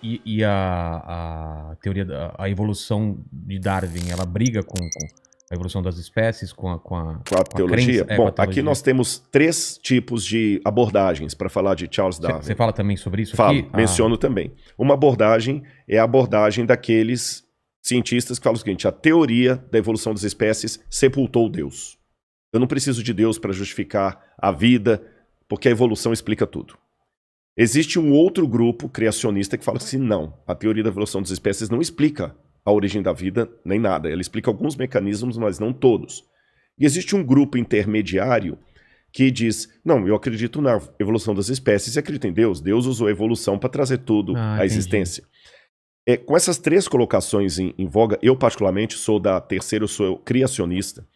E a teoria da evolução de Darwin, ela briga com a evolução das espécies, com Com a com a crença? teologia? Bom, Com a aqui teologia. nós temos 3 tipos de abordagens para falar de Charles Darwin. Você fala também sobre isso Falo, aqui? menciono também. Uma abordagem é a abordagem daqueles cientistas que falam o seguinte: a teoria da evolução das espécies sepultou Deus. Eu não preciso de Deus para justificar a vida, porque a evolução explica tudo. Existe um outro grupo criacionista que fala assim: não, a teoria da evolução das espécies não explica a origem da vida, nem nada. Ela explica alguns mecanismos, mas não todos. E existe um grupo intermediário que diz: não, eu acredito na evolução das espécies e acredito em Deus. Deus usou a evolução para trazer tudo à entendi. existência. Com essas 3 colocações em voga, eu particularmente sou da terceira, eu sou criacionista.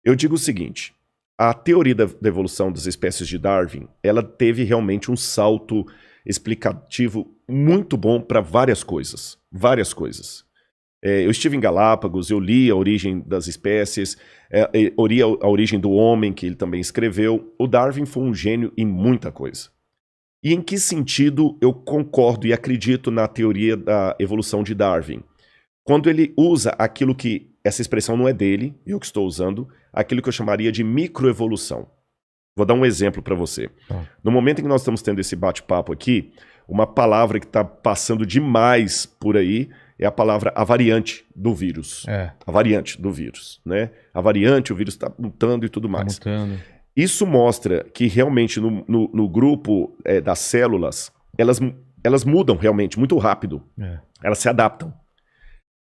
Eu digo o seguinte: a teoria da evolução das espécies de Darwin, ela teve realmente um salto explicativo muito bom para várias coisas. Várias coisas. Eu estive em Galápagos, eu li a origem das espécies, eu li a origem do homem, que ele também escreveu. O Darwin foi um gênio em muita coisa. E em que sentido eu concordo e acredito na teoria da evolução de Darwin? Quando ele usa aquilo que, essa expressão não é dele, eu que estou usando, aquilo que eu chamaria de microevolução. Vou dar um exemplo para você. No momento em que nós estamos tendo esse bate-papo aqui, uma palavra que está passando demais por aí é a palavra a variante do vírus. A variante do vírus, né? A variante, o vírus está mutando e tudo mais. Isso mostra que realmente no grupo das células, elas mudam realmente muito rápido. Elas se adaptam.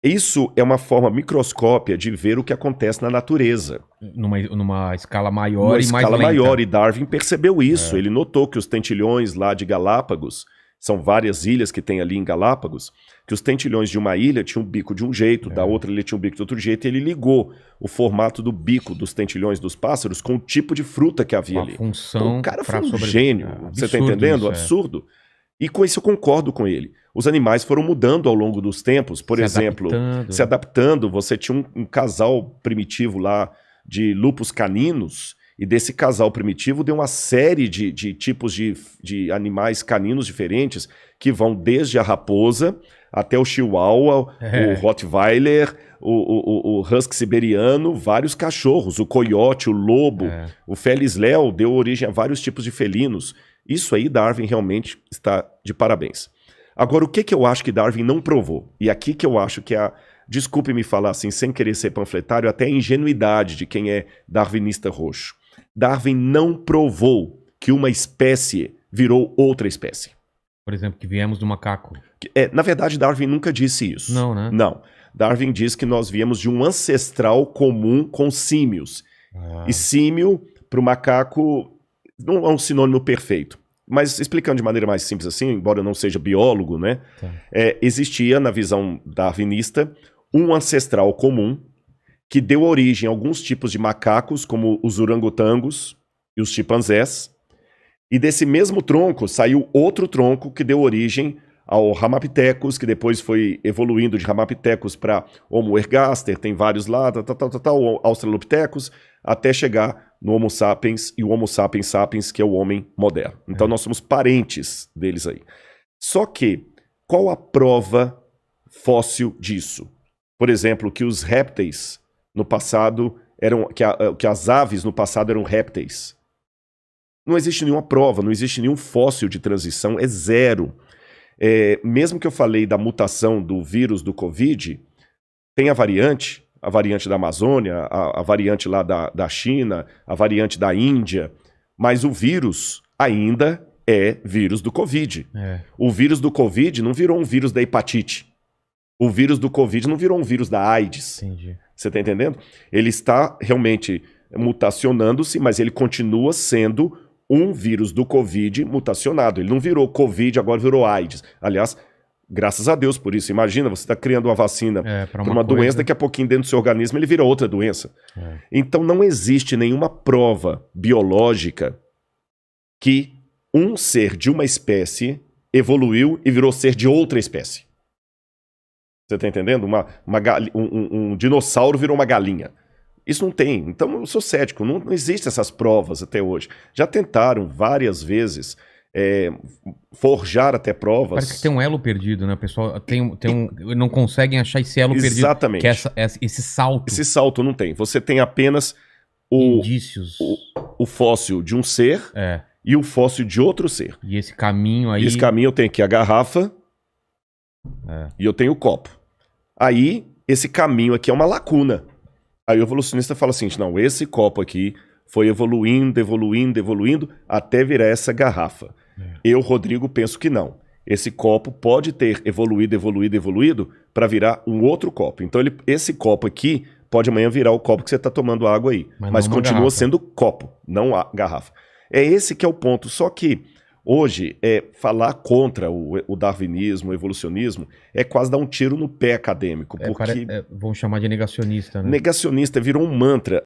Isso é uma forma microscópia de ver o que acontece na natureza. Numa escala maior e mais lenta. Uma escala maior, e Darwin percebeu isso. Ele notou que os tentilhões lá de Galápagos, são várias ilhas que tem ali em Galápagos, que os tentilhões de uma ilha tinham um bico de um jeito, da outra ilha tinha um bico de outro jeito, e ele ligou o formato do bico dos tentilhões dos pássaros com o tipo de fruta que havia ali. Função, o cara foi um gênio, você tá entendendo? Absurdo. E com isso eu concordo com ele. Os animais foram mudando ao longo dos tempos, por exemplo, se adaptando. Você tinha um casal primitivo lá de lupus caninos, e desse casal primitivo deu uma série de tipos de animais caninos diferentes, que vão desde a raposa até o chihuahua, o rottweiler, o husky siberiano, vários cachorros, o coiote, o lobo, o felis leu deu origem a vários tipos de felinos. Isso aí Darwin realmente está de parabéns. Agora, o que eu acho que Darwin não provou? E aqui que eu acho que desculpe-me falar assim, sem querer ser panfletário, até a ingenuidade de quem é darwinista roxo. Darwin não provou que uma espécie virou outra espécie. Por exemplo, que viemos do macaco. Na verdade, Darwin nunca disse isso. Não, né? Não. Darwin diz que nós viemos de um ancestral comum com símios. E símio, para o macaco, não é um sinônimo perfeito. Mas explicando de maneira mais simples assim, embora eu não seja biólogo, né? Existia, na visão darwinista, um ancestral comum que deu origem a alguns tipos de macacos, como os orangotangos e os chimpanzés. E desse mesmo tronco saiu outro tronco que deu origem ao Ramapithecus, que depois foi evoluindo de Ramapithecus para Homo ergaster, tem vários lá, Australopithecus, até chegar no Homo sapiens e o Homo sapiens sapiens, que é o homem moderno. Então nós somos parentes deles aí. Só que, qual a prova fóssil disso? Por exemplo, que os répteis no passado que as aves no passado eram répteis. Não existe nenhuma prova, não existe nenhum fóssil de transição, é zero. Mesmo que eu falei da mutação do vírus do Covid, tem a variante da Amazônia, a variante lá da China, a variante da Índia, mas o vírus ainda é vírus do Covid. O vírus do Covid não virou um vírus da hepatite. O vírus do Covid não virou um vírus da AIDS. Entendi. Você está entendendo? Ele está realmente mutacionando-se, mas ele continua sendo um vírus do Covid mutacionado. Ele não virou Covid, agora virou AIDS. Aliás, graças a Deus por isso. Imagina, você está criando uma vacina para uma doença, daqui a pouquinho dentro do seu organismo ele vira outra doença. Então não existe nenhuma prova biológica que um ser de uma espécie evoluiu e virou ser de outra espécie. Você está entendendo? Um dinossauro virou uma galinha. Isso não tem. Então eu sou cético. Não existem essas provas até hoje. Já tentaram várias vezes forjar até provas. Parece que tem um elo perdido, né? O pessoal não conseguem achar esse elo perdido. Exatamente. Que é esse salto. Esse salto não tem. Você tem apenas indícios. O fóssil de um ser e o fóssil de outro ser. E esse caminho aí... Esse caminho eu tenho aqui a garrafa e eu tenho o copo. Aí, esse caminho aqui é uma lacuna. Aí o evolucionista fala assim, não, esse copo aqui foi evoluindo, evoluindo, evoluindo, até virar essa garrafa. Eu, Rodrigo, penso que não. Esse copo pode ter evoluído, evoluído, evoluído para virar um outro copo. Então, esse copo aqui pode amanhã virar o copo que você está tomando água aí. Mas continua sendo copo, não a garrafa. É esse que é o ponto. Só que hoje, falar contra o darwinismo, o evolucionismo, é quase dar um tiro no pé acadêmico. Porque vão chamar de negacionista, né? Negacionista virou um mantra.